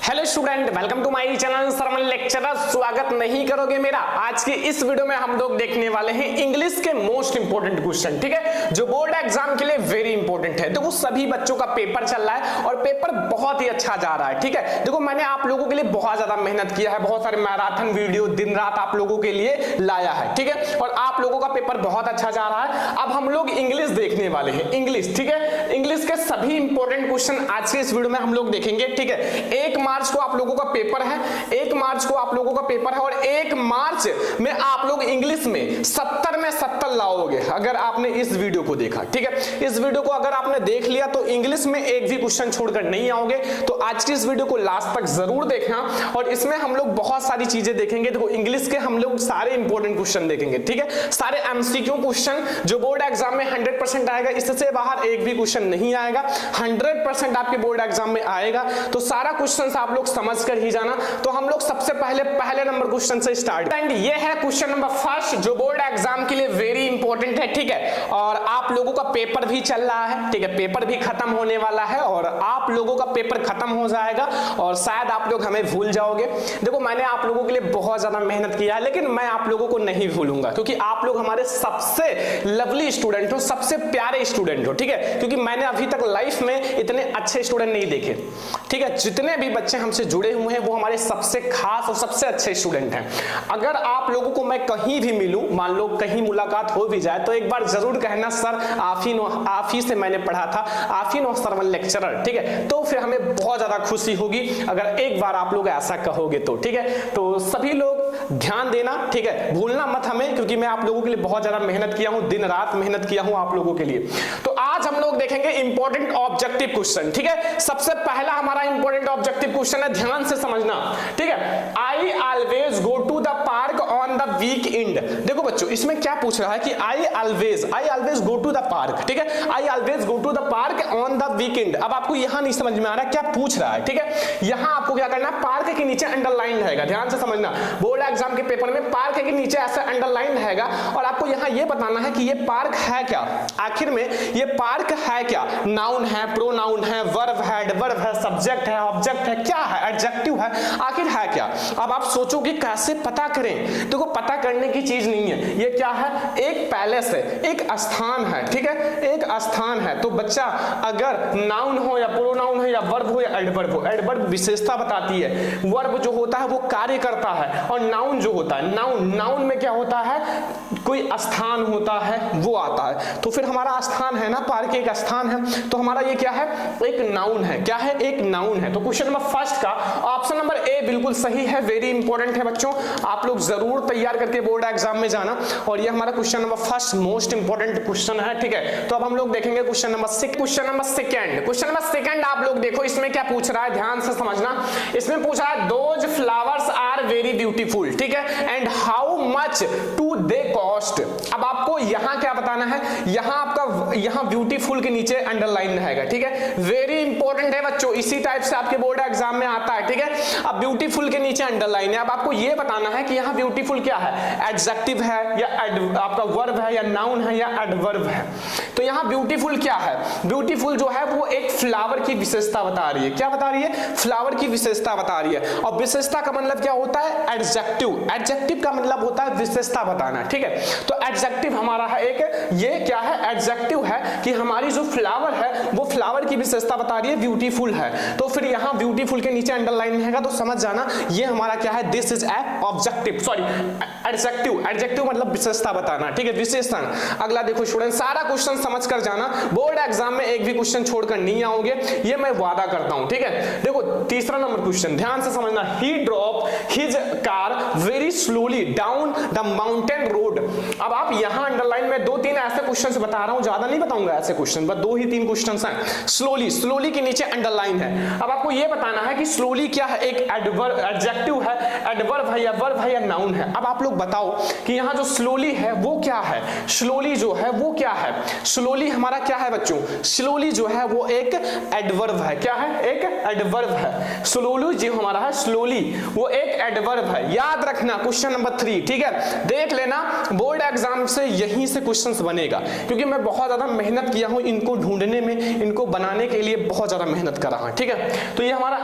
Hello student, welcome to my channel सरमन lecturer. स्वागत नहीं करोगे मेरा? आज की इस वीडियो में हम लोग देखने वाले हैं इंग्लिश के मोस्ट इंपोर्टेंट क्वेश्चन, ठीक है, जो बोर्ड एग्जाम के लिए वेरी इंपोर्टेंट है। देखो सभी बच्चों का पेपर चल रहा है और पेपर बहुत ही अच्छा जा रहा है, ठीक है। देखो मैंने आप लोगों के लिए बहुत ज्यादा मेहनत किया है, बहुत सारे मैराथन वीडियो दिन रात आप लोगों के लिए लाया है, ठीक है, और आप लोगों का पेपर बहुत अच्छा जा रहा है। अब हम लोग इंग्लिश देखने वाले हैं, इंग्लिश, ठीक है। इंग्लिश के सभी इंपोर्टेंट क्वेश्चन आज के इस वीडियो में हम लोग देखेंगे, ठीक है। 1 मार्च को आप लोगों का पेपर है, 1 मार्च को आप लोगों का पेपर है और 1 मार्च में आप लोग इंग्लिश में 70 में 70 लाओगे अगर आपने इस वीडियो को देखा, ठीक है। इस वीडियो को अगर आपने देख लिया तो इंग्लिश में एक भी क्वेश्चन छोड़कर नहीं आओगे। तो आज की इस वीडियो को लास्ट तक जरूर देखना और इसमें हम लोग बहुत सारी चीजें देखेंगे। देखो इंग्लिश के हम लोग सारे इंपोर्टेंट क्वेश्चन देखेंगे, ठीक है, सारे एमसीक्यू क्वेश्चन जो बोर्ड एग्जाम में 100% आएगा, इससे बाहर एक भी क्वेश्चन नहीं आएगा, 100% आपके बोर्ड एग्जाम में आएगा। तो सारा क्वेश्चन आप लोग समझ कर ही जाना। तो हम लोग सबसे पहले नंबर क्वेश्चन से स्टार्ट, एंड ये है क्वेश्चन नंबर फर्स्ट जो बोर्ड एग्जाम के लिए वेरी इंपॉर्टेंट है, ठीक है। और आप लोगों का पेपर भी चल रहा है, ठीक है, पेपर भी खत्म होने वाला है और आप लोगों का पेपर खत्म हो जाएगा और शायद आप लोग हमें भूल जाओगे। देखो मैंने आप लोगों के लिए बहुत ज्यादा मेहनत किया है, लेकिन मैं आप लोगों को नहीं भूलूंगा क्योंकि आप लोग हमारे सबसे लवली स्टूडेंट हो, सबसे प्यारे स्टूडेंट हो, ठीक है। क्योंकि मैंने अभी तक लाइफ में इतने अच्छे स्टूडेंट नहीं देखे, ठीक है। जितने भी बच्चे हमसे जुड़े हुए हैं वो हमारे सबसे खास और सबसे अच्छे स्टूडेंट हैं। अगर आप लोगों को मैं कहीं भी मिलूं, मान लो कहीं मुलाकात हो भी जाए, तो एक बार जरूर कहना सर आप ही से मैंने पढ़ा था, आप ही नो सरमन लेक्चरर, ठीक है। तो फिर हमें बहुत ज्यादा खुशी होगी अगर एक बार आप लोग ऐसा कहोगे तो, ठीक है। तो सभी लोग ध्यान देना, ठीक है, भूलना मत हमें, क्योंकि मैं आप लोगों के लिए बहुत ज्यादा मेहनत किया हूं, दिन रात मेहनत किया हूं आप लोगों के लिए। तो आज हम लोग देखेंगे इंपॉर्टेंट ऑब्जेक्टिव क्वेश्चन, ठीक है। सबसे पहला हमारा इंपॉर्टेंट ऑब्जेक्टिव क्वेश्चन है, ध्यान से समझना, ठीक है। I always go to the park on the weekend. देखो बच्चों इसमें क्या पूछ रहा है कि I always go to the park, ठीक है, I always go to the park on the weekend. अब आपको यहां नहीं समझ में आ रहा क्या पूछ रहा है, ठीक है। यहां आपको क्या करना है, पार्क के नीचे अंडरलाइन रहेगा, ध्यान से समझना। बोर्ड एग्जाम के पेपर में पार्क के नीचे ऐसे अंडरलाइन रहेगा और आपको यहां यह बताना है कि ये पार्क है क्या, आखिर में ये पार्क है क्या, नाउन है, प्रोनाउन है, वर्ब है, एडवर्ब है, सब्जेक्ट है, ऑब्जेक्ट है, क्या है, एडजेक्टिव है, आखिर है क्या। अब आप सोचोगे कैसे पता करें। देखो पता करने की चीज नहीं है, ये क्या है, एक पैलेस है, एक स्थान है, ठीक है, एक स्थान है। तो बच्चा अगर नाउन हो या प्रोनाउन हो या वर्ब हो या एडवर्ब हो, एडवर्ब विशेषता बताती है, वर्ब जो होता है वो कार्य करता है और नाउन जो होता है, नाउन में क्या होता है, कोई स्थान होता है वो आता है। तो फिर हमारा स्थान है ना, पार्क एक स्थान है, तो हमारा ये क्या है, एक नाउन है, क्या है, एक नाउन है। तो क्वेश्चन नंबर फर्स्ट का ऑप्शन नंबर ए बिल्कुल सही है, वेरी इंपॉर्टेंट है बच्चों, आप लोग जरूर तैयार करके बोर्ड एग्जाम में जाना। और ये हमारा question number first most important question है, ठीक है। तो अब हम लोग देखेंगे क्वेश्चन नंबर सेकंड। आप लोग देखो इसमें क्या पूछ रहा है, ध्यान से समझना। इसमें पूछा है those flowers are very beautiful, ठीक है, and how much do they cost. अब आपको यहां क्या बताना है, यहां ब्यूटीफुल के नीचे अंडरलाइन रहेगा, ठीक है, वेरी इंपॉर्टेंट है बच्चों, इसी टाइप से आपके बोर्ड एग्जाम में आता है, ठीक है। अब ब्यूटीफुल के नीचे अंडरलाइन है, अब आपको यह बताना है कि यहां ब्यूटीफुल क्या है, एडजेक्टिव है या आपका वर्ब है या नाउन है या एडवर्ब है। तो यहां ब्यूटीफुल क्या है, ब्यूटीफुल जो है वो एक फ्लावर की विशेषता बता रही है, क्या बता रही है, फ्लावर की विशेषता बता रही है। और विशेषता का मतलब क्या होता है, एडजेक्टिव, एडजेक्टिव का मतलब होता है विशेषता बताना, ठीक है। तो एडजेक्टिव हमारा है एक, ये क्या है, एडजेक्टिव है कि हमारी जो फ्लावर है वो फ्लावर की विशेषता बता रही है, ब्यूटीफुल है। तो फिर यहां ब्यूटीफुल के नीचे अंडरलाइन रहेगा, तो समझ जाना ये हमारा क्या है, this is a objective, sorry adjective, adjective मतलब विशेषता बताना, ठीक है, विशेषण। अगला देखो स्टूडेंट, सारा क्वेश्चन समझ कर जाना, बोर्ड एग्जाम में एक भी क्वेश्चन छोड़कर नहीं आओगे, ये मैं वादा करता हूं, ठीक है। देखो तीसरा नंबर क्वेश्चन, ध्यान से समझना। He drop his car very slowly down the mountain road. अब आप यहां अंडरलाइन में 2-3 ऐसे क्वेश्चन बता रहा हूं, ज्यादा नहीं बताऊंगा ऐसे क्वेश्चन, बस 2 ही 3 क्वेश्चन हैं। स्लोली के नीचे अंडरलाइन है। अब आपको यह बताना है कि स्लोली क्या है, एक एडवर्ब, एडजेक्टिव है, एडवर्ब है या वर्ब है या नाउन है। अब आप लोग बताओ कि यहां जो स्लोली है वो क्या है, स्लोली जो है वो क्या है, स्लोली हमारा क्या है बच्चों, स्लोली जो है वो एक एडवर्ब है, क्या है, एक एडवर्ब है। स्लोली जो हमारा है, स्लोली वो एक एडवर्ब है, याद रखना क्वेश्चन नंबर 3, ठीक है। देख लेना बोर्ड एग्जाम से यहीं से क्वेश्चंस बनेगा, क्योंकि मैं बहुत ज्यादा मेहनत किया हूं इनको ढूंढने में, इनको बनाने के लिए बहुत ज्यादा मेहनत कर रहा हूं, ठीक है। तो ये हमारा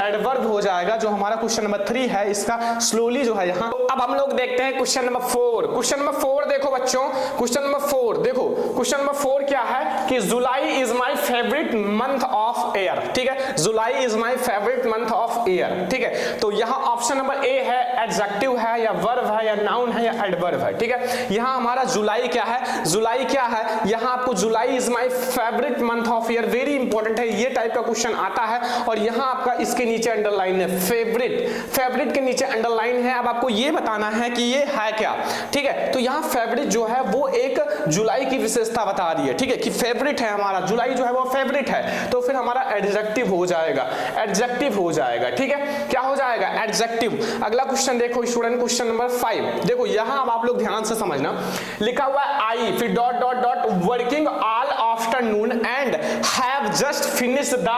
एडवर्ब हो जाएगा जो हमारा क्वेश्चन नंबर 3 है, इसका स्लोली जो है यहाँ। अब हम लोग देखते हैं क्वेश्चन नंबर 4। क्वेश्चन नंबर 4 देखो बच्चों, क्वेश्चन नंबर 4 देखो, क्वेश्चन नंबर 4 क्या है कि जुलाई is my favourite month of year, ठीक है। जुलाई is my favourite month of year, ठीक है। तो यहाँ ऑप्शन नंबर ए है, एडजेक्टिव है या वर्ब है या नाउन है या एडवर्ब है, ठीक है। यहाँ हमारा जुलाई क्या है, जुलाई क्या है, यहाँ आपको जुलाई is my favourite month of year, very important है, ये टाइप का क्वेश्चन आता है। और यहाँ आपका इसके नीचे अंडरलाइन है फेवरेट, फेवरेट के नीचे अंडरलाइन है। अब आपको ये बताना है कि ये है क्या, ठीक है। तो यहाँ फेवरेट जो है वो एक जुलाई की विशेषता बता रही है, ठीक है, कि फेवरेट है हमारा, जुलाई जो है वो फेवरेट है, तो फिर हमारा एडजेक्टिव हो जाएगा, एडजेक्टिव हो जाएगा, ठीक है। क्या हो जाएगा, एडजेक्टिव। अगला क्वेश्चन देखो स्टूडेंट, क्वेश्चन नंबर 5 देखो, यहां अब आप लोग ध्यान से समझना, लिखा हुआ है आई फिर dot dot dot working all afternoon and have just finished the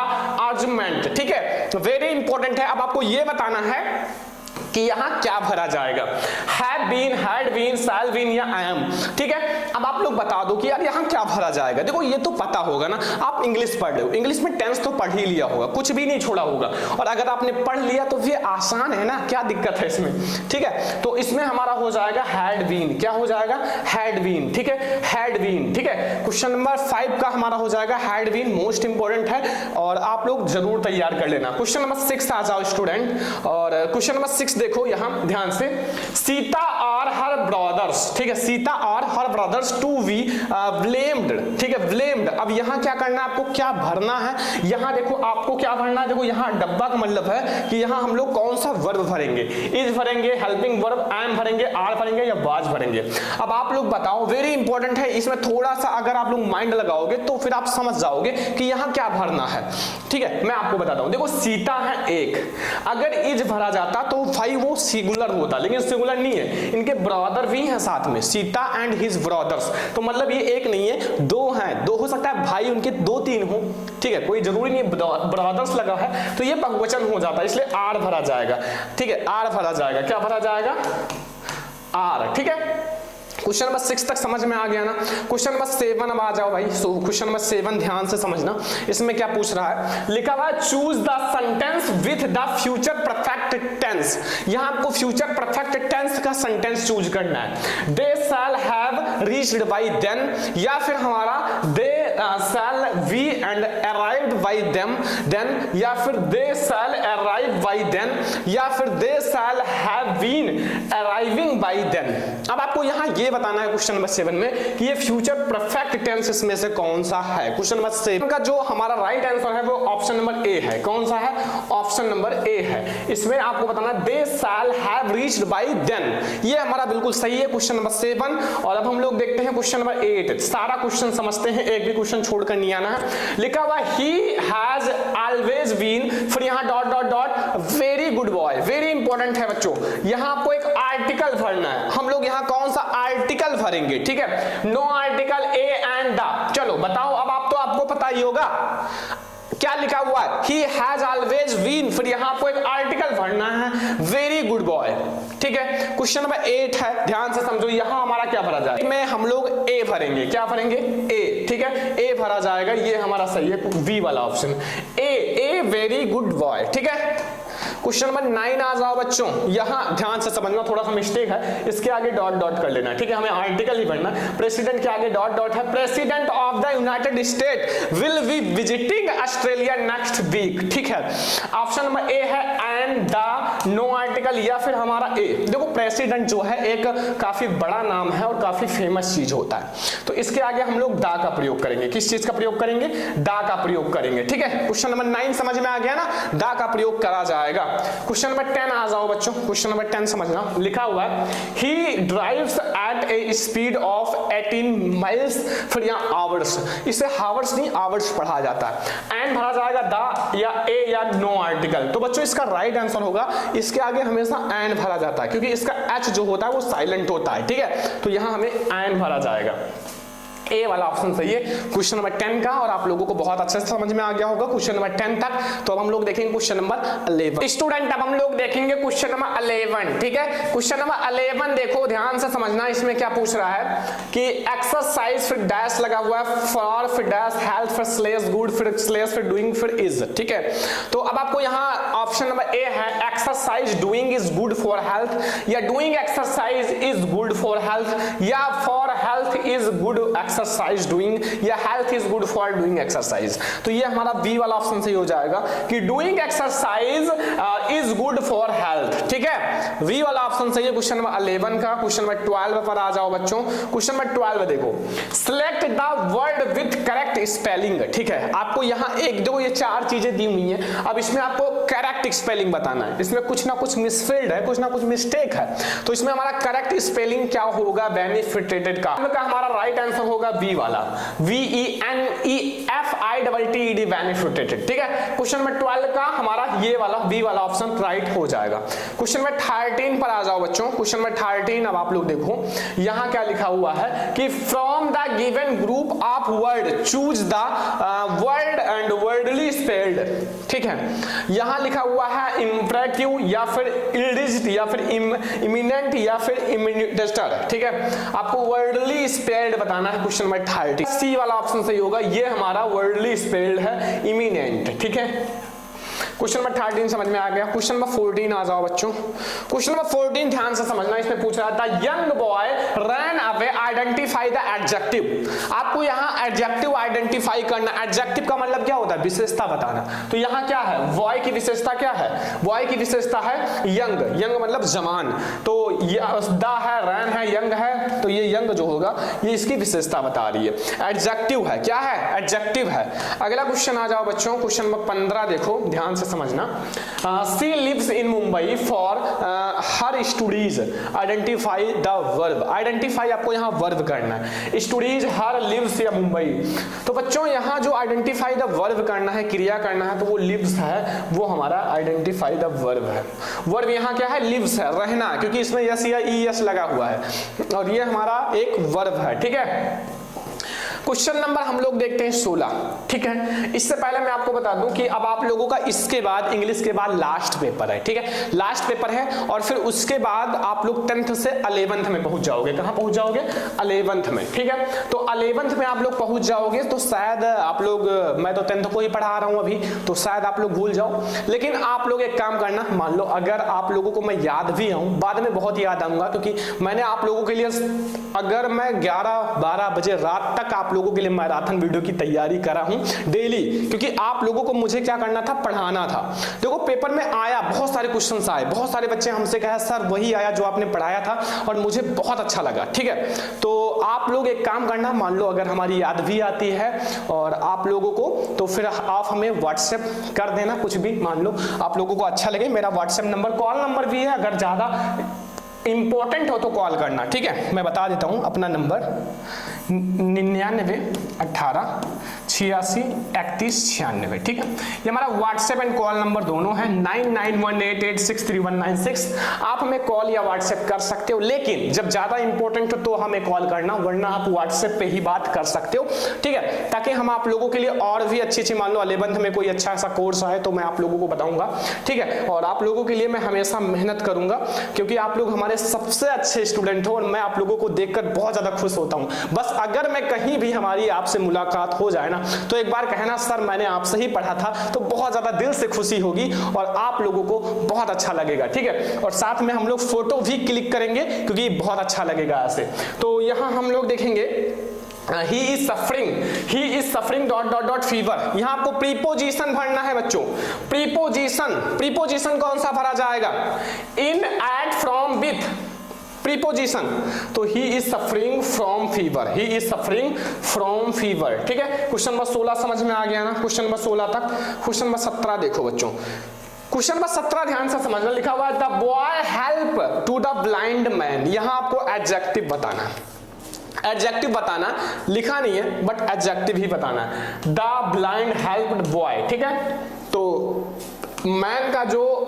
argument, ठीक है, वेरी इंपॉर्टेंट है। अब आपको ये बताना है कि यहां क्या भरा जाएगा, have been, had been, shall been या आई एम, ठीक है। अब आप लोग बता दो कि यार यहां क्या भरा जाएगा। देखो ये तो पता होगा ना, आप इंग्लिश पढ़ रहे हो, इंग्लिश में टेंस तो पढ़ ही लिया होगा, कुछ भी नहीं छोड़ा होगा, और अगर आपने पढ़ लिया तो ये आसान है ना, क्या दिक्कत है इसमें, ठीक है। तो इसमें हमारा हो जाएगा हैड बीन, क्या हो जाएगा, हैड बीन, ठीक है, हैड बीन, ठीक है। क्वेश्चन नंबर 5 का हमारा हो जाएगा हैड बीन, मोस्ट इंपोर्टेंट है और आप लोग जरूर तैयार कर लेना। क्वेश्चन नंबर 6 आ जाओ स्टूडेंट, और क्वेश्चन नंबर 6 देखो यहां ध्यान से, सीता और हर ब्रदर्स, ठीक है, सीता और हर ब्रदर्स टू बी ब्लेम्ड, ठीक है, ब्लेम्ड। अब यहां क्या करना है आपको, क्या भरना है, यहां देखो आपको क्या भरना है, देखो यहां डब्बा का मतलब है कि यहां हम लोग कौन सा वर्ब भरेंगे, इज भरेंगे, हेल्पिंग वर्ब एम भरेंगे, आर भरेंगे या वाज भरेंगे। अब आप लोग बताओ, वेरी इंपॉर्टेंट है, इसमें थोड़ा सा अगर आप लोग माइंड लगाओगे तो फिर आप समझ जाओगे कि यहां क्या भरना है, ठीक है। मैं आपको बताता हूं, देखो सीता है एक, अगर इज भरा जाता तो भाई वो सिंगुलर होता, लेकिन सिंगुलर नहीं है, इनके ब्रदर भी हैं साथ में, सीता एंड हिज ब्रदर्स, तो मतलब ये एक नहीं है, दो हैं, दो हो सकता है भाई उनके 2-3 हो, ठीक है, कोई जरूरी नहीं ब्रदर्स लगा है तो ये बहुवचन हो जाता है, इसलिए आर भरा जाएगा, ठीक है, आर भरा जाएगा, क्या भरा जाएगा, आर, ठीक है। क्वेश्चन नंबर 6 तक समझ में आ गया ना। क्वेश्चन नंबर 7 अब आ जाओ भाई, क्वेश्चन नंबर 7 ध्यान से समझना, इसमें क्या पूछ रहा है, लिखा हुआ है choose the sentence with the future perfect tense. यहां आपको फ्यूचर परफेक्ट टेंस का सेंटेंस चूज करना है, they shall have reached by then, या फिर हमारा they shall we and arrived by them then, या फिर they shall arrive by then, या फिर they shall have been arriving by then. अब आपको यहां ये बताना है क्वेश्चन नंबर 7 में कि ये फ्यूचर परफेक्ट टेंस इसमें से कौन सा है। क्वेश्चन नंबर 7 का जो हमारा राइट आंसर है वो ऑप्शन नंबर ए है। कौन सा है, ऑप्शन नंबर ए है। इसमें आपको बताना है they shall have reached by then, ये हमारा बिल्कुल सही है क्वेश्चन नंबर 7। और अब हम लोग देखते हैं क्वेश्चन नंबर 8, सारा क्वेश्चन समझते हैं, एक भी क्वेश्चन छोड़कर नहीं आना है। लिखा हुआ ही हैज ऑलवेज बीन, फिर यहां dot dot dot very good boy, very important है बच्चों, यहां आपको एक आर्टिकल भरना है, हम लोग यहां कौन सा आर्टिकल भरेंगे, ठीक है, no article a and the. चलो बताओ, अब आप तो आपको पता ही होगा क्या लिखा हुआ है, he has always been, फिर यहां आपको एक आर्टिकल भरना है, वेरी गुड बॉय, ठीक है। क्वेश्चन नंबर 8 है, ध्यान से समझो, यहां हमारा क्या भरा जाएगा, में हम लोग ए भरेंगे, क्या भरेंगे, ए, ठीक है, ए भरा जाएगा, ये हमारा सही है, बी वाला option, a very good boy, ठीक है। क्वेश्चन नंबर 9 आ जाओ बच्चों, यहां ध्यान से समझना, थोड़ा सा मिस्टेक है, इसके आगे डॉट डॉट कर लेना, ठीक है, हमें आर्टिकल ही भरना, प्रेसिडेंट के आगे डॉट डॉट है, president of the United State will be visiting Australia next week, ठीक है। ऑप्शन नंबर ए है एंड द, नो आर्टिकल, या फिर हमारा ए। देखो प्रेसिडेंट जो है एक काफी बड़ा नाम है और काफी फेमस चीज होता है, तो इसके आगे हम लोग दा का प्रयोग करेंगे, किस चीज का प्रयोग करेंगे, दा का प्रयोग करेंगे, ठीक है। क्वेश्चन नंबर 9 समझ में आ गया ना, दा का प्रयोग करा जाएगा। क्वेश्चन नंबर 10 आ जाओ बच्चों, क्वेश्चन नंबर 10 समझना, लिखा हुआ है he drives at a speed of 18 miles, फिर यहाँ आवर्स, इसे हावर्स नहीं आवर्स पढ़ा जाता है, एंड भरा जाएगा द या ए या नो आर्टिकल। तो बच्चों इसका राइट आंसर होगा, इसके आगे हमेशा एंड भरा जाता है, क्योंकि इसका एच जो होता है वो साइलेंट होता है, ठीक है, तो यहां हमें एंड भरा जाएगा। ए वाला ऑप्शन सही है क्वेश्चन नंबर 10 का, और आप लोगों को बहुत अच्छे से समझ में आ गया होगा क्वेश्चन नंबर 10 तक। तो अब हम लोग देखेंगे क्वेश्चन नंबर 11। स्टूडेंट अब हम लोग देखेंगे क्वेश्चन नंबर 11, ठीक है। क्वेश्चन नंबर 11 देखो ध्यान से समझना, इसमें क्या पूछ रहा है कि एक्सरसाइज फिर डैश लगा हुआ है, फॉर फिर डैश, हेल्थ फिर स्लेस, गुड फिर स्लेस, फिर डूइंग फिर इज, ठीक है। तो अब आपको यहाँ ऑप्शन नंबर ए है exercise doing is good for health, या doing exercise is good for health, या for health is good exercise doing, या health is good for doing exercise. तो ये हमारा बी वाला ऑप्शन सही हो जाएगा कि doing exercise is good for health, ठीक है। वी वाला ऑप्शन सही है क्वेश्चन नंबर 11 का। क्वेश्चन नंबर 12 पर आ जाओ बच्चों। क्वेश्चन नंबर 12 देखो, select the word with correct spelling, ठीक है। आपको यहाँ एक दो ये चार चीजें दी हुई हैं, अब इसमें आपको करेक्ट स्पेलिंग बताना है। इसमें कुछ ना कुछ मिसफिल्ड है, कुछ ना कुछ मिस्टेक है, तो इसमें हमारा करेक्ट स्पेलिंग क्या होगा बेनिफिटेड का हमारा राइट आंसर होगा बी वाला, VENEFITTED बेनिफिटेड, ठीक है। क्वेश्चन नंबर 12 का हमारा ये वाला बी वाला ऑप्शन राइट हो जाएगा। क्वेश्चन नंबर 13 पर आ जाओ बच्चों। क्वेश्चन नंबर 13 अब आप लोग देखो यहां क्या लिखा हुआ है कि from the given group of word choose the word and worldly spelled, ठीक है। यहां लिखा हुआ है इंपरेटिव, या फिर इल्डिज्ड, या फिर इमिनेंट, या फिर इमिनेस्टर, ठीक है। आपको वर्डली स्पेल्ड बताना है क्वेश्चन नंबर 13। सी वाला ऑप्शन सही होगा, ये हमारा वर्डली स्पेल्ड है इमिनेंट, ठीक है। क्वेश्चन नंबर 13 समझ में आ गया। क्वेश्चन नंबर 14 आ जाओ बच्चों। क्वेश्चन नंबर 14 ध्यान से समझना, इसमें पूछ रहा था young boy run away identify the adjective. आपको यहाँ एडजेक्टिव आइडेंटिफाई करना। एडजेक्टिव का मतलब क्या होता है? विशेषता बताना। तो यहाँ क्या है? बॉय की विशेषता क्या है? बॉय की विशेषता है यंग। यंग मतलब जवान। तो द है, रन है, यंग है, तो ये यंग जो होगा ये इसकी विशेषता बता रही है। एडजेक्टिव है, क्या है? एडजेक्टिव है। अगला क्वेश्चन आ जाओ बच्चों। क्वेश्चन नंबर 15 देखो ध्यान से समझना। She lives in Mumbai for her studies, identify the verb. Identify आपको यहाँ वर्ब करना है। स्टडीज, हर, लिव्स या मुंबई। तो बच्चों यहाँ जो आइडेंटिफाई द वर्ब करना है, क्रिया करना है, तो वो लिव्स है, वो हमारा आइडेंटिफाई द वर्ब है। वर्ब यहाँ क्या है? लिव्स है, रहना, क्योंकि इसमें यस या ई यस लगा हुआ है, और ये हमारा एक वर्ब है, ठीक है। क्वेश्चन नंबर हम लोग देखते हैं 16, ठीक है। इससे पहले मैं आपको बता दूं कि अब आप लोगों का इसके बाद इंग्लिश के बाद लास्ट पेपर है, ठीक है। लास्ट पेपर है, और फिर उसके बाद आप लोग 10th से 11th में पहुंच जाओगे। कहां पहुंच जाओगे? 11th में, ठीक है। तो 11th में आप लोग पहुंच जाओगे, तो शायद आप लोग, मैं तो 10th को ही पढ़ा रहा हूं अभी, तो शायद आप लोग भूल जाओ। लेकिन आप लोग एक काम करना, मान लो अगर आप लोगों को मैं याद भी आऊं, बाद में बहुत याद आऊंगा, क्योंकि मैंने आप लोगों के लिए, अगर मैं 11-12 बजे रात तक आप लोगों के लिए मैराथन वीडियो की तैयारी करा हूं डेली, क्योंकि आप लोगों को मुझे क्या करना था? पढ़ाना था। देखो पेपर में आया, बहुत सारे क्वेश्चंस आए, बहुत सारे बच्चे हमसे कहे सर वही आया जो आपने पढ़ाया था, और मुझे बहुत अच्छा लगा, ठीक है। तो आप लोग एक काम करना, मान लो अगर हमारी याद भी आती है और आप लोगों को, तो फिर आप हमें व्हाट्सएप कर देना, कुछ भी मान लो आप लोगों को अच्छा लगे। मेरा व्हाट्सएप नंबर, कॉल नंबर भी है, अगर ज्यादा इंपॉर्टेंट हो तो कॉल करना, ठीक है। मैं बता देता हूं अपना नंबर 99 18 86 31 96, ठीक है। ये हमारा व्हाट्सएप एंड कॉल नंबर दोनों है। 9918863196। आप हमें कॉल या व्हाट्सएप कर सकते हो, लेकिन जब ज्यादा इंपॉर्टेंट हो तो हमें कॉल करना, वरना आप व्हाट्सएप पे ही बात कर सकते हो, ठीक है। ताकि हम आप लोगों के लिए और भी अच्छी, मान लो 11th में कोई अच्छा सा कोर्स आए तो मैं आप लोगों को बताऊंगा, ठीक है। और आप लोगों के लिए मैं हमेशा मेहनत करूंगा, क्योंकि आप लोग हमारे सबसे अच्छे स्टूडेंट हो, और मैं आप लोगों को देखकर बहुत ज्यादा खुश होता हूं। बस अगर मैं कहीं भी हमारी आपसे मुलाकात हो जाए ना, तो एक बार कहना सर मैंने आपसे ही पढ़ा था, तो बहुत ज्यादा दिल से खुशी होगी और आप लोगों को बहुत अच्छा लगेगा, ठीक है। और साथ में हम लोग फोटो भी क्लिक करेंगे, क्योंकि बहुत अच्छा लगेगा ऐसे। तो यहां हम लोग देखेंगे he is suffering ... fever। यहाँ आपको प्रीपोजिशन भरना है बच्चों। प्रीपोजिशन कौन सा भरा जाएगा? इन, एट, फ्रॉम, विथ। प्रीपोजिशन, तो he is suffering from fever, he is suffering from fever, ठीक है। क्वेश्चन नंबर 16 समझ में आ गया ना? क्वेश्चन नंबर 16 तक। क्वेश्चन नंबर 17 देखो बच्चों। क्वेश्चन नंबर 17 ध्यान से समझना, लिखा हुआ है the boy help to the blind man. यहाँ आपको एडजेक्टिव बताना है, एडजेक्टिव बताना, लिखा नहीं है बट एडजेक्टिव ही बताना है। द ब्लाइंड हेल्प्ड बॉय, ठीक है। तो मैन का जो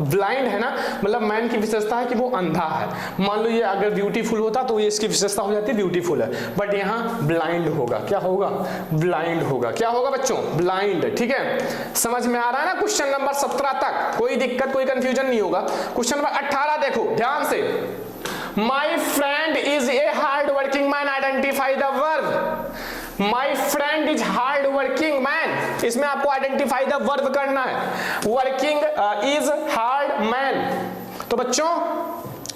ब्लाइंड है ना, मतलब मैन की विशेषता है कि वो अंधा है। मान लो ये अगर ब्यूटीफुल होता तो ये इसकी विशेषता हो जाती ब्यूटीफुल है, बट यहाँ ब्लाइंड होगा। क्या होगा? ब्लाइंड होगा। क्या होगा बच्चों? ब्लाइंड। ठीक है, समझ में आ रहा है ना? क्वेश्चन नंबर 17 तक कोई दिक्कत कोई कंफ्यूजन नहीं होगा। क्वेश्चन नंबर 18 देखो ध्यान से, my friend is a hard working man, identify the verb. My friend is hard working man, इसमें आपको आइडेंटिफाई द वर्ब करना है। वर्किंग इज हार्ड मैन, तो बच्चों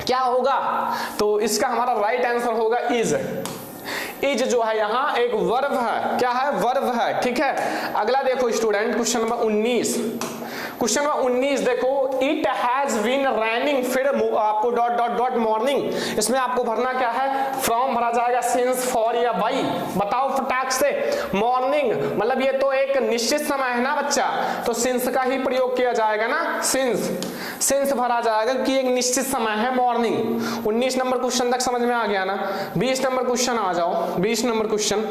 क्या होगा? तो इसका हमारा राइट आंसर होगा इज। इज जो है यहाँ एक वर्ब है। क्या है? वर्ब है। ठीक है, अगला देखो student, question number 19। Question number 19 देखो, इट हैज बीन रैनिंग, फिर आपको डॉट डॉट डॉट मॉर्निंग, इसमें आपको भरना क्या है? फ्रॉम भरा जाएगा, सिंस, फॉर या बाई। बताओ फटाक से। मॉर्निंग मतलब ये तो एक निश्चित समय है ना बच्चा, तो सिंस का ही प्रयोग किया जाएगा ना, सिंस। सिंस भरा जाएगा कि एक निश्चित समय है मॉर्निंग। 19 नंबर क्वेश्चन तक समझ में आ गया ना? 20 नंबर क्वेश्चन आ जाओ। 20 नंबर क्वेश्चन,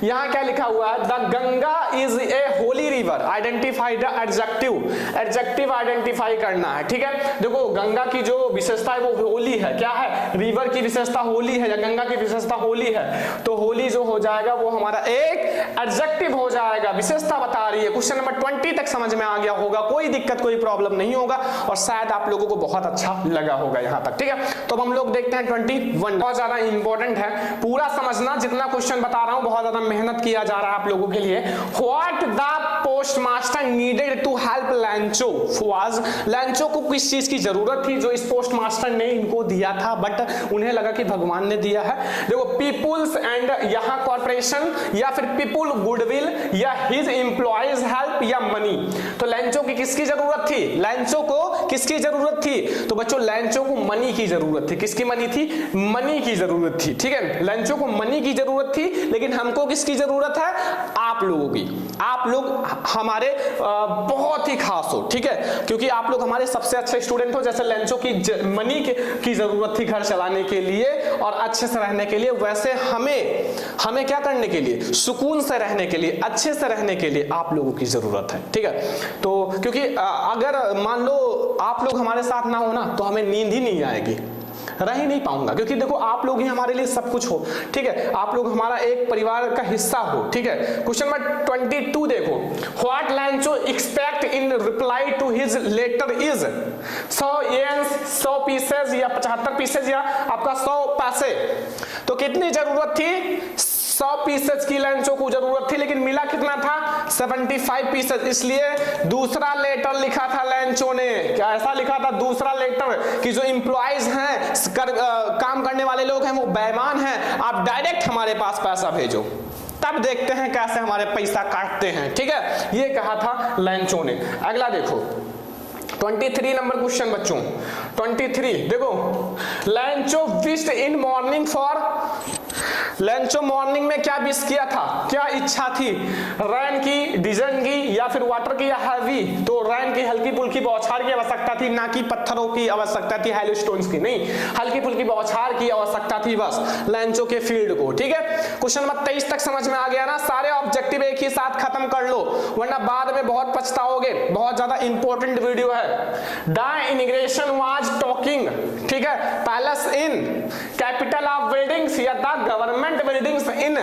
यहाँ क्या लिखा हुआ है? The Ganga is a Holi river, identify the adjective. Adjective identify करना है। ठीक है, देखो गंगा की जो विशेषता है वो होली है। क्या है? रिवर की विशेषता होली है या गंगा की विशेषता होली है, तो होली जो हो जाएगा वो हमारा एक एडजेक्टिव हो जाएगा, विशेषता बता रही है। क्वेश्चन नंबर 20 तक समझ में आ गया होगा, कोई दिक्कत कोई प्रॉब्लम नहीं होगा, और शायद आप लोगों को बहुत अच्छा लगा होगा यहाँ तक। ठीक है, तो हम लोग देखते हैं 21। बहुत ज्यादा इंपॉर्टेंट है, पूरा समझना। जितना क्वेश्चन बता रहा हूँ बहुत ज्यादा मेहनत किया जा रहा है आप लोगों के लिए। What the post master needed to help Lencho was, Lencho को किस चीज की जरूरत थी जो इस पोस्ट मास्टर ने इनको दिया था, बट उन्हें लगा कि भगवान ने दिया है। देखो पीपुल्स एंड यहाँ कॉर्पोरेशन, या फिर पीपुल गुडविल, या हिज एम्प्लॉइज हेल्प, या मनी। तो लैंचो की किसकी जरूरत थी? लैंचो को किसकी जरूरत थी? तो बच्चों लैंचो को मनी की जरूरत थी। किसकी मनी थी? मनी की जरूरत थी। ठीक है, लैंचो को मनी की जरूरत थी, लेकिन हमको किसकी जरूरत है? आप लोगों की। आप लोग हमारे बहुत ही खास हो। ठीक है, क्योंकि आप लोग हमारे सबसे अच्छे स्टूडेंट हो। जैसे लैंचो की मनी की जरूरत थी घर चलाने के लिए और अच्छे से रहने के लिए, वैसे हमें क्या करने के लिए? सुकून से रहने के लिए, अच्छे से रहने के लिए आप लोगों की जरूरत है। ठीक है, तो क्योंकि अगर मान लो आप लोग हमारे साथ ना हो ना, तो हमें नींद ही नहीं आएगी, रह ही नहीं पाऊंगा। क्योंकि देखो आप लोग ही हमारे लिए सब कुछ हो। ठीक है, आप लोग हमारा एक परिवार का हिस्सा हो। ठीक है, क्वेश्चन नंबर 22 देखो, what Lencho expect in reply to his letter is 100 yens, 100 pieces, या 75 पीसेज, या आपका 100 पैसे। तो कितनी जरूरत थी? 100 पीसेज की लैंचो को जरूरत थी, लेकिन मिला कितना था? 75 पीसेज। इसलिए दूसरा लेटर लिखा था लैंचो ने। क्या ऐसा लिखा था? दूसरा लेटर कि जो एम्प्लॉइज हैं, काम करने वाले लोग हैं, वो बेईमान हैं, आप डायरेक्ट हमारे पास पैसा भेजो, तब देखते हैं कैसे हमारे पैसा काटते हैं। ठीक है, ये कहा था लैंचो ने। अगला देखो 23 नंबर क्वेश्चन बच्चों। 23 देखो, लैंचो wished in morning for, लैंचो morning में क्या विश किया था? क्या इच्छा थी? रैन की, डिजन की, या फिर वाटर की, या हैवी? तो रैन की, हल्की फुल्की बौछार की आवश्यकता थी, ना कि पत्थरों की आवश्यकता थी, हाइलोस्टोन्स की नहीं, हल्की फुल्की बौछार की आवश्यकता थी बस लैंचो के फील्ड को। ठीक है, क्वेश्चन नंबर 23 तक समझ में आ गया ना? सारे ऑब्जेक्टिव एक ही साथ खत्म कर लो, वरना बाद में बहुत पछताओगे। बहुत ज्यादा इंपॉर्टेंट वीडियो है। द इमिग्रेशन वाज टॉकिंग, ठीक है, palace in, capital of buildings, या द गवर्नमेंट बिल्डिंग्स इन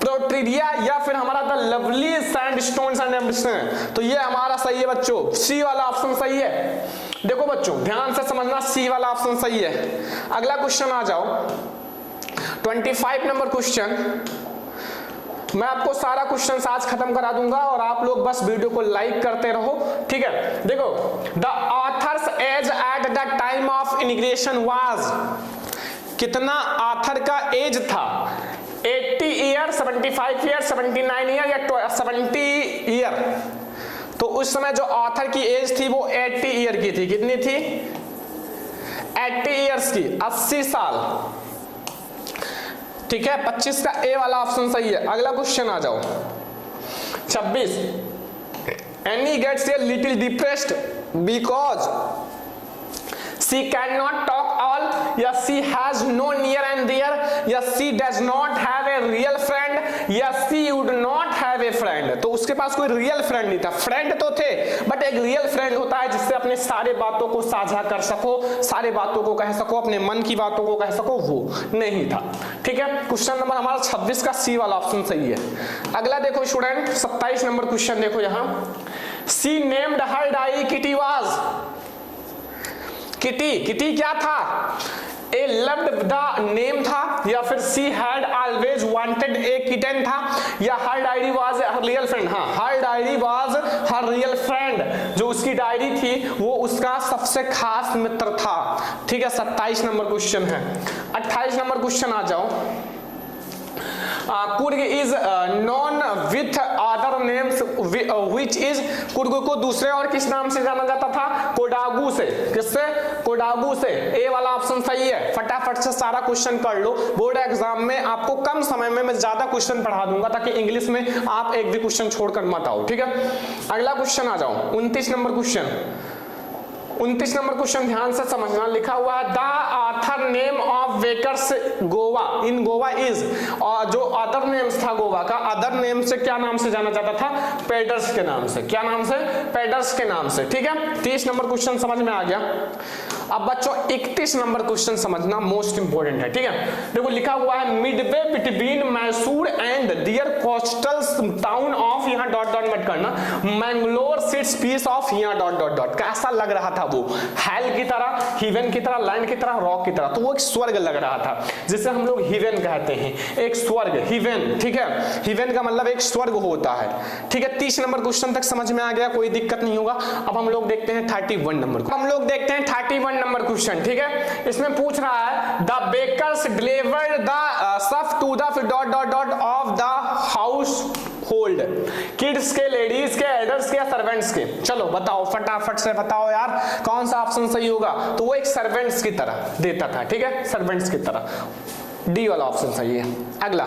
प्रोट्रिडिया, या फिर हमारा था लवली सैंडस्टोन्स एंड एम्बर्सन। तो ये हमारा सही है बच्चों, सी वाला ऑप्शन सही है। देखो बच्चों ध्यान से समझना, सी वाला ऑप्शन सही है। अगला क्वेश्चन आ जाओ, 25 नंबर क्वेश्चन। मैं आपको सारा क्वेश्चन आज खत्म करा दूंगा और आप लोग बस वीडियो को लाइक करते रहो। ठीक है, देखो, the author's age at the time of immigration was, कितना ऑथर का एज था? 80 ईयर, 75 ईयर, 79 ईयर, या 70 ईयर? तो उस समय जो ऑथर की एज थी वो 80 ईयर की थी। कितनी थी? 80 ईयर्स की, 80 साल। ठीक है, 25 का ए वाला ऑप्शन सही है। अगला क्वेश्चन आ जाओ 26। Annie gets a little depressed because she cannot talk all, या she has no near and dear, या she does not have have a real friend, yes she would not have a friend. तो उसके पास कोई real friend नहीं था, friend तो थे but एक रियल फ्रेंड होता है जिससे अपने सारे बातों को साझा कर सको, सारे बातों को कह सको, अपने मन की बातों को कह सको, वो नहीं था। ठीक है, क्वेश्चन नंबर हमारा 26 का सी वाला ऑप्शन सही है। अगला देखो स्टूडेंट 27 नंबर क्वेश्चन देखो यहां, she named her diary Kitty was, Kitty क्या था, ए लव्ड द नेम था, या फिर she had always wanted a kitten था, या her diary was her real friend. हाँ, her diary was her real friend, जो उसकी डायरी थी वो उसका सबसे खास मित्र था। ठीक है, 27 नंबर क्वेश्चन है। 28 नंबर क्वेश्चन आ जाओ, Coorg is non with other names which is, Coorg को दूसरे और किस नाम से जाना जाता था, कोडागू से। किससे, कोडागू से। ए वाला ऑप्शन सही है। फटाफट से सारा क्वेश्चन कर लो, बोर्ड एग्जाम में आपको कम समय में मैं ज्यादा क्वेश्चन पढ़ा दूंगा ताकि इंग्लिश में आप एक भी क्वेश्चन छोड़कर मत आओ। ठीक है, अगला क्वेश्चन आ जाओ 29 नंबर क्वेश्चन। 29 नंबर क्वेश्चन ध्यान से समझना, लिखा हुआ है the author name of wakers Goa in Goa is, और जो अदर नेम्स था गोवा का, अदर नेम से क्या नाम से जाना जाता था, पेडर्स के नाम से। क्या नाम से, पेडर्स के नाम से। ठीक है, 30 नंबर क्वेश्चन समझ में आ गया। अब बच्चों 31 नंबर क्वेश्चन समझना, मोस्ट इंपोर्टेंट है। ठीक है, देखो लिखा हुआ है midway between Mysore and dear coastal town of, यहाँ डॉट डॉट मत करना, मैंगलोर सिट्स पीस ऑफ, यहाँ डॉट डॉट डॉट। कैसा लग रहा था वो, हेल की तरह, हिवन की तरह, लैंड की तरह, रॉक की तरह। तो वो एक स्वर्ग लग रहा था जिसे हम लोग हिवन कहते हैं, एक स्वर्ग, हिवन। ठीक है, हिवन का मतलब एक स्वर्ग होता है। ठीक है, 30 नंबर क्वेश्चन तक समझ में आ गया, कोई दिक्कत नहीं होगा। अब हम लोग देखते हैं 31 नंबर, हम लोग देखते हैं 31 नंबर क्वेश्चन। ठीक है, इसमें पूछ रहा है the bakers delivered the stuff to the dot dot dot of the household, kids के, लेडीज के, एल्डर्स के या सर्वेंट्स के। चलो बताओ, फटाफट से बताओ यार कौन सा ऑप्शन सही होगा। तो वो एक सर्वेंट्स की तरह देता था। ठीक है, सर्वेंट्स की तरह, डी वाला ऑप्शन सही है। अगला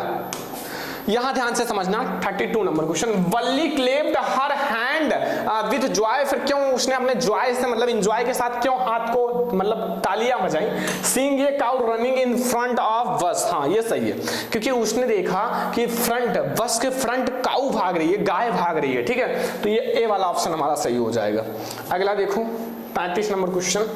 यहां ध्यान से समझना 32 number question, Valli claimed her hand with Joy, फिर क्यों उसने अपने जॉय से मतलब एंजॉय के साथ क्यों हाथ को मतलब तालियां बजाई। Seeing a cow running in front of बस, हाँ ये सही है, क्योंकि उसने देखा कि फ्रंट बस के फ्रंट काउ भाग रही है, गाय भाग रही है। ठीक है, तो ये ए वाला ऑप्शन हमारा सही हो जाएगा। अगला देखो 35 number question,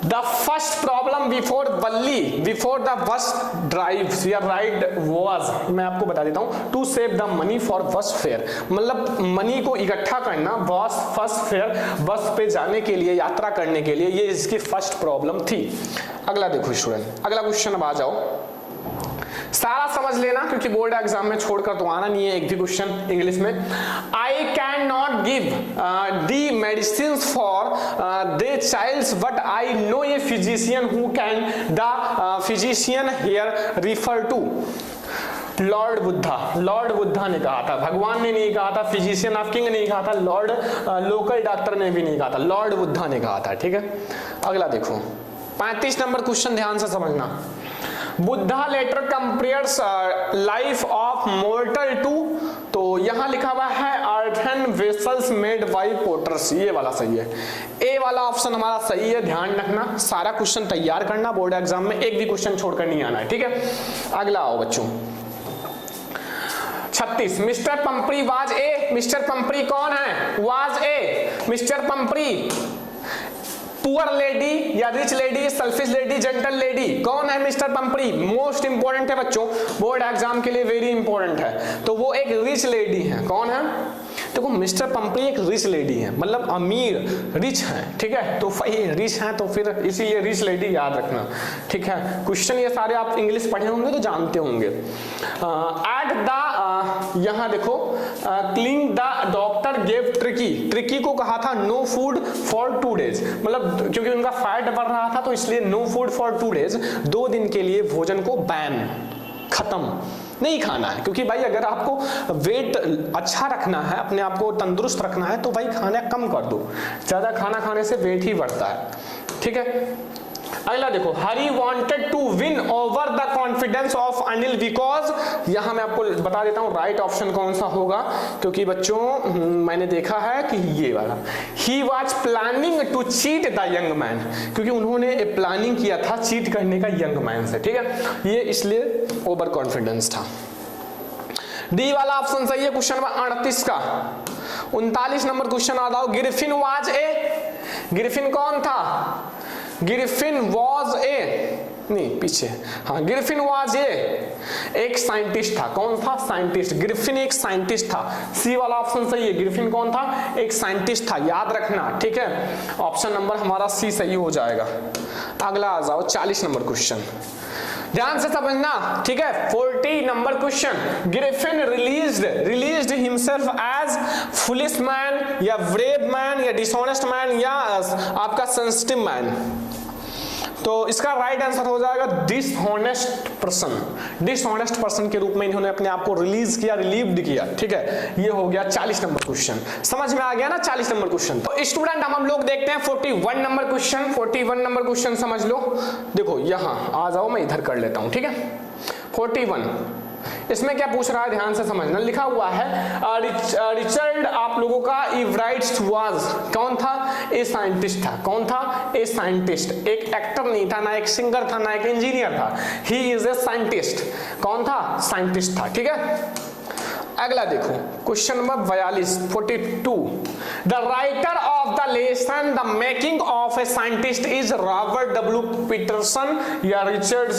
The first problem before Valli, before the bus drives या ride was, मैं आपको बता देता हूँ, to save the money for bus fare, मतलब मनी को इकट्ठा करना बस फर्स्ट फेयर, बस पे जाने के लिए, यात्रा करने के लिए, ये इसकी फर्स्ट प्रॉब्लम थी। अगला देखो स्टूडेंट, अगला क्वेश्चन अब आ जाओ, सारा समझ लेना क्योंकि बोर्ड एग्जाम में छोड़कर तो आना नहीं है एक भी क्वेश्चन इंग्लिश में। I can not give the medicine for the childs but I know a physician who can, the physician here refer to lord Buddha. Lord Buddha ने कहा था, भगवान ने नहीं कहा था, फिजिशियन ऑफ किंग नहीं कहा था, लॉर्ड लोकल डॉक्टर ने भी नहीं कहा था, लॉर्ड बुद्धा ने कहा था। ठीक है, अगला देखो 35 नंबर क्वेश्चन ध्यान से समझना, Buddha later compares life of mortal to, तो यहां लिखा हुआ है earthen vessels made by potters, ये वाला सही है। ए वाला ऑप्शन हमारा सही है, ध्यान रखना, सारा क्वेश्चन तैयार करना, बोर्ड एग्जाम में एक भी क्वेश्चन छोड़कर नहीं आना है। ठीक है, अगला आओ बच्चों 36, mister Pumphrey was a, mister Pumphrey कौन है, was a, mister Pumphrey poor lady या rich lady, selfish lady, gentle lady, कौन है मिस्टर पंपरी, मोस्ट इंपोर्टेंट है बच्चों, बोर्ड एग्जाम के लिए वेरी इंपोर्टेंट है। तो वो एक रिच लेडी है, कौन है, देखो मिस्टर पंपरी एक रिच लेडी है, मतलब अमीर, रिच है। ठीक है, तो रिच है तो फिर इसीलिए रिच लेडी याद रखना। ठीक है, क्वेश्चन ये सारे आप इंग्लिश पढ़े होंगे तो जानते होंगे। एट द यहां देखो, cling the doctor gave tricky, tricky को कहा था नो फूड फॉर 2 days, मतलब क्योंकि उनका फैट बढ़ रहा था तो इसलिए नो फूड फॉर 2 days, 2 दिन के लिए भोजन को बैन, खत्म नहीं खाना है। क्योंकि भाई अगर आपको वेट अच्छा रखना है, अपने आप को तंदुरुस्त रखना है तो भाई खाना कम कर दो, ज्यादा खाना खाने से वेट ही बढ़ता है। ठीक है, अगला देखो, Hari wanted to win over the confidence of Anil because, यहां मैं आपको बता देता हूं राइट ऑप्शन कौन सा होगा, क्योंकि बच्चों मैंने देखा है कि ये वाला, he was planning to cheat the young man, क्योंकि उन्होंने प्लानिंग किया था चीट करने का यंग मैन से, ठीक है, ये इसलिए ओवर कॉन्फिडेंस था। डी वाला ऑप्शन सही है क्वेश्चन नंबर 38 का। 39 नंबर क्वेश्चन आ जाओ, गिरिफिन वाज ए, गिरिफिन कौन था, गिरिफिन वॉज ए, नहीं पीछे, हाँ गिरिफिन वॉज ए, एक साइंटिस्ट था, कौन था, साइंटिस्ट, गिरिफिन एक साइंटिस्ट था, सी वाला ऑप्शन सही है, गिरिफिन कौन था, एक साइंटिस्ट था, याद रखना, ठीक है, ऑप्शन नंबर हमारा सी सही हो जाएगा। अगला आ जाओ 40 नंबर क्वेश्चन, ध्यान से समझना, ठीक है, 40 number question, Griffin released himself as foolish man या ब्रेव मैन या डिसऑनेस्ट मैन या आपका सेंसिटिव मैन, तो इसका राइट आंसर हो जाएगा डिसऑनेस्ट पर्सन, डिसऑनेस्ट पर्सन के रूप में इन्होंने अपने आप को रिलीज किया, रिलीव्ड किया, ठीक है, ये हो गया 40 नंबर क्वेश्चन, समझ में आ गया ना 40 नंबर क्वेश्चन। तो स्टूडेंट हम लोग देखते हैं 41 नंबर क्वेश्चन, 41 नंबर क्वेश्चन समझ लो, देखो यहां आ जाओ, मैं इधर कर लेता हूं, ठीक है, 41 इसमें क्या पूछ रहा है, ध्यान से समझना, लिखा हुआ है रिचर्ड आप लोगों का इवराइट्स वाज, कौन था, ए साइंटिस्ट था, कौन था, ए साइंटिस्ट, एक एक्टर नहीं था, ना एक सिंगर था, ना एक इंजीनियर था, ही इज ए साइंटिस्ट, कौन था, साइंटिस्ट था, ठीक है। अगला देखो question number 42, the writer of the lesson the making of a scientist is Robert W Peterson या रिचर्ड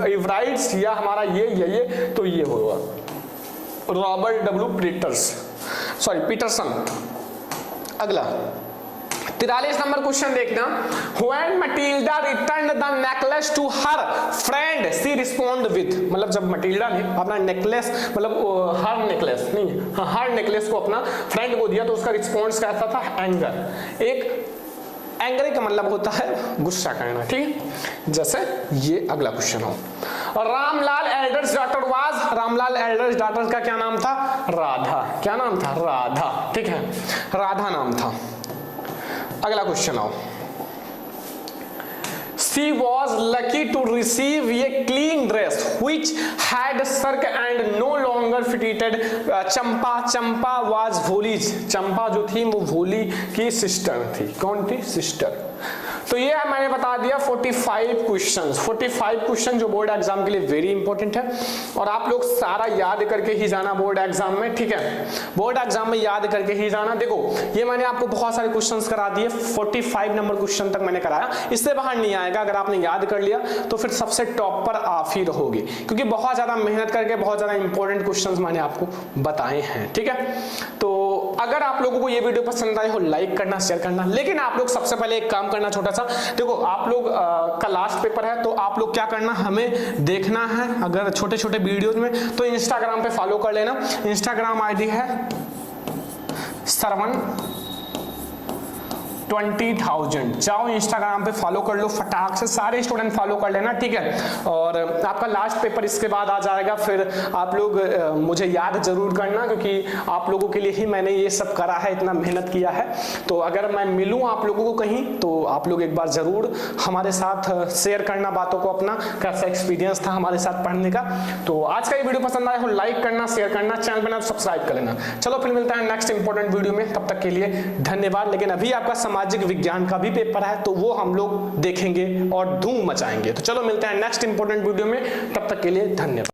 इवराइट्स या हमारा ये तो ये होगा रॉबर्ट डब्ल्यू पीटरसन। अगला 43 नंबर क्वेश्चन देखना, when Matilda returned the necklace to her friend she respond with, मतलब जब मटिल्डा ने अपना नेकलेस, मतलब हर नेकलेस नहीं, हर नेकलेस को अपना फ्रेंड को दिया तो उसका रिस्पॉन्स कैसा था, एंगर, एक एंगर का मतलब होता है गुस्सा करना, ठीक है, जैसे ये अगला क्वेश्चन हो। और Ramlal elders daughter was, Ramlal elders daughter का क्या नाम था, राधा, क्या नाम था, राधा, ठीक है, राधा नाम था। अगला क्वेश्चन आओ, she was lucky to receive a clean dress which had silk and no longer fitted Champa was Bholi's, चंपा जो थी वो भोली की सिस्टर थी, कौन थी, सिस्टर। तो ये मैंने बता दिया 45 क्वेश्चन जो बोर्ड एग्जाम के लिए वेरी इंपॉर्टेंट है, और आप लोग सारा याद करके ही जाना बोर्ड एग्जाम में, ठीक है, बोर्ड एग्जाम में याद करके ही जाना। देखो ये मैंने आपको बहुत सारे क्वेश्चंस करा दिए, 45 नंबर क्वेश्चन तक मैंने कराया, इससे बाहर नहीं आएगा, अगर आपने याद कर लिया तो फिर सबसे टॉप पर आप ही रहोगे, क्योंकि बहुत ज्यादा मेहनत करके बहुत ज्यादा इंपॉर्टेंट क्वेश्चंस मैंने आपको बताए हैं, ठीक है। तो अगर आप लोगों को ये वीडियो पसंद आए हो लाइक करना, शेयर करना, लेकिन आप लोग सबसे पहले एक काम करना छोटा सा, देखो आप लोग का लास्ट पेपर है तो आप लोग क्या करना, हमें देखना है अगर छोटे छोटे वीडियोज में, तो इंस्टाग्राम पे फॉलो कर लेना, इंस्टाग्राम आईडी है सरवन 20,000, जाओ इंस्टाग्राम पे फॉलो कर लो, फटाक से सारे स्टूडेंट फॉलो कर लेना, ठीक है। और आपका लास्ट पेपर इसके बाद आ जाएगा, फिर आप लोग मुझे याद जरूर करना, क्योंकि आप लोगों के लिए ही मैंने ये सब करा है, इतना मेहनत किया है, तो अगर मैं मिलूं आप लोगों को कहीं तो आप लोग एक बार जरूर हमारे साथ शेयर करना बातों को, अपना कैसा एक्सपीरियंस था हमारे साथ पढ़ने का। तो आज का ये वीडियो पसंद आया हो लाइक करना, शेयर करना, चैनल पर सब्सक्राइब कर लेना। चलो फिर मिलता है नेक्स्ट इंपॉर्टेंट वीडियो में, तब तक के लिए धन्यवाद। लेकिन अभी आपका सामाजिक विज्ञान का भी पेपर है तो वो हम लोग देखेंगे और धूम मचाएंगे। तो चलो मिलते हैं नेक्स्ट इंपॉर्टेंट वीडियो में, तब तक के लिए धन्यवाद।